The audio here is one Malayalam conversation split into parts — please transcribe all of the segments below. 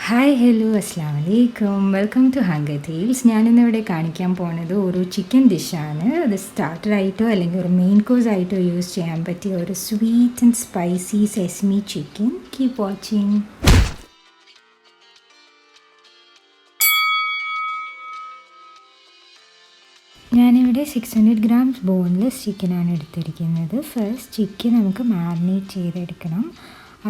ഹായ് ഹലോ അസ്സാം വലൈക്കും വെൽക്കം ടു ഹങ്കർ ടേൽസ്. ഞാനിന്നിവിടെ കാണിക്കാൻ പോകുന്നത് ഒരു ചിക്കൻ ഡിഷാണ്. അത് സ്റ്റാർട്ടറായിട്ടോ അല്ലെങ്കിൽ ഒരു മെയിൻ കോഴ്സ് ആയിട്ടോ യൂസ് ചെയ്യാൻ പറ്റിയ ഒരു sweet and spicy sesame chicken. Keep watching. ഞാനിവിടെ 600 grams ബോൺലെസ് ചിക്കനാണ് എടുത്തിരിക്കുന്നത്. ഫസ്റ്റ് ചിക്കൻ നമുക്ക് മാരിനേറ്റ് ചെയ്തെടുക്കണം.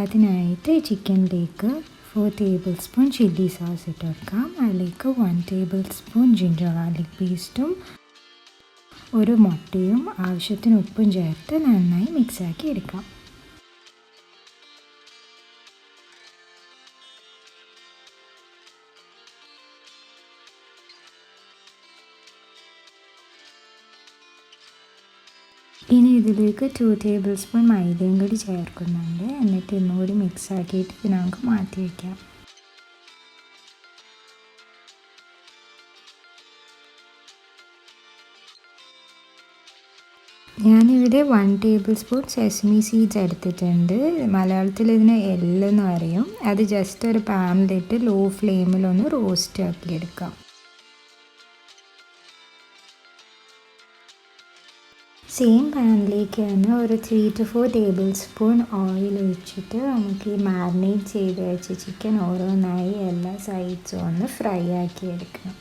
അതിനായിട്ട് ചിക്കനിലേക്ക് 4 tablespoon ചില്ലി സോസ് ഇട്ട് വെക്കാം. അതിലേക്ക് 1 tablespoon ജിഞ്ചർ ഗാർലിക് പേസ്റ്റും ഒരു മുട്ടയും ആവശ്യത്തിന് ഉപ്പും ചേർത്ത് നന്നായി മിക്സാക്കി എടുക്കാം. ഇനി ഇതിലേക്ക് 2 tablespoon മൈദയും കൂടി ചേർക്കുന്നുണ്ട്. എന്നിട്ട് ഇന്നുകൂടി മിക്സ് ആക്കിയിട്ട് ഇത് നമുക്ക് മാറ്റി വയ്ക്കാം. ഞാനിവിടെ 1 tablespoon സെസമി സീഡ്സ് എടുത്തിട്ടുണ്ട്. മലയാളത്തിൽ ഇതിന് എള്ളെന്ന് പറയും. അത് ജസ്റ്റ് ഒരു പാനിലിട്ട് ലോ ഫ്ലെയിമിലൊന്ന് റോസ്റ്റ് ആക്കി എടുക്കാം. സെയിം പാനിലേക്ക് തന്നെ ഒരു 3 to 4 tablespoon ഓയിൽ ഒഴിച്ചിട്ട് നമുക്ക് ഈ മാരിനേറ്റ് ചെയ്ത് വെച്ച ചിക്കൻ ഓരോന്നായി എല്ലാ സൈഡ്സും ഒന്ന് ഫ്രൈ ആക്കി എടുക്കണം.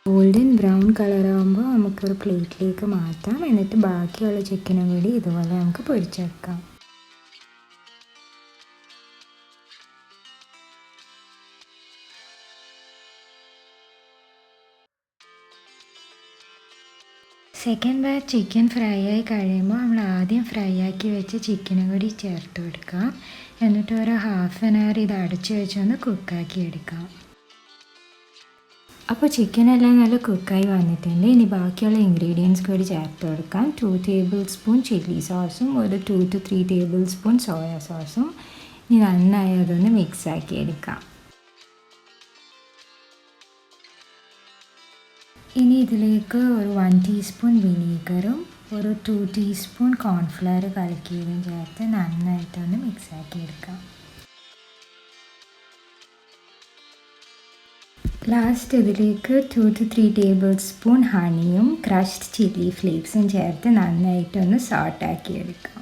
ഗോൾഡൻ ബ്രൗൺ കളറാകുമ്പോൾ നമുക്കൊരു പ്ലേറ്റിലേക്ക് മാറ്റാം. എന്നിട്ട് ബാക്കിയുള്ള ചിക്കനും കൂടി ഇതുപോലെ നമുക്ക് പൊരിച്ചെടുക്കാം. സെക്കൻഡ് ബാച്ച് ചിക്കൻ ഫ്രൈ ആയി കഴിയുമ്പോൾ നമ്മൾ ആദ്യം ഫ്രൈ ആക്കി വെച്ച ചിക്കനും കൂടി ചേർത്ത് കൊടുക്കാം. എന്നിട്ട് ഒരു 1/2 hour ഇത് അടച്ചു വെച്ചൊന്ന് കുക്കാക്കി എടുക്കാം. അപ്പോൾ ചിക്കനെല്ലാം നല്ല കുക്കായി വന്നിട്ടുണ്ട്. ഇനി ബാക്കിയുള്ള ഇൻഗ്രീഡിയൻസ് കൂടി ചേർത്ത് കൊടുക്കാം. 2 tablespoon ചില്ലി സോസും ഒരു 2 to 3 tablespoon സോയാ സോസും. ഇനി നന്നായി അതൊന്ന് മിക്സാക്കി എടുക്കാം. ഇനി ഇതിലേക്ക് ഒരു 1 teaspoon വിനീഗറും ഒരു 2 teaspoon കോൺഫ്ലവർ കലക്കിയതും ചേർത്ത് നന്നായിട്ടൊന്ന് മിക്സാക്കി എടുക്കാം. ലാസ്റ്റ് ഇതിലേക്ക് 2 to 3 tablespoon ഹണിയും ക്രഷ്ഡ് ചില്ലി ഫ്ലേക്സും ചേർത്ത് നന്നായിട്ടൊന്ന് സോട്ടാക്കി എടുക്കാം.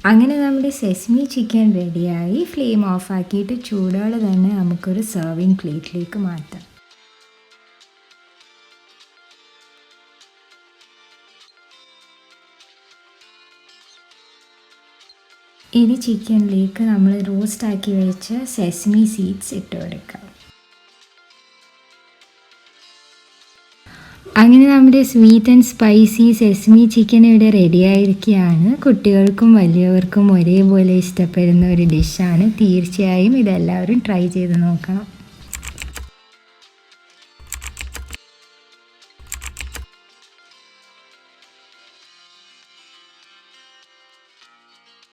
അങ്ങനെ നമ്മുടെ സെസ്മി ചിക്കൻ റെഡിയായി. ഫ്ലെയിം ഓഫ് ആക്കിയിട്ട് ചൂടോടെ തന്നെ നമുക്കൊരു സെർവിങ് പ്ലേറ്റിലേക്ക് മാറ്റാം. ഇനി ചിക്കനിലേക്ക് നമ്മൾ റോസ്റ്റ് ആക്കി വെച്ച സെസ്മി സീഡ്സ് ഇട്ട് കൊടുക്കാം. അങ്ങനെ നമ്മുടെ sweet and spicy sesame chicken ഇവിടെ റെഡി ആയിരിക്കുകയാണ്. കുട്ടികൾക്കും വലിയവർക്കും ഒരേപോലെ ഇഷ്ടപ്പെടുന്ന ഒരു ഡിഷാണ്. തീർച്ചയായും ഇതെല്ലാവരും ട്രൈ ചെയ്ത് നോക്കണം.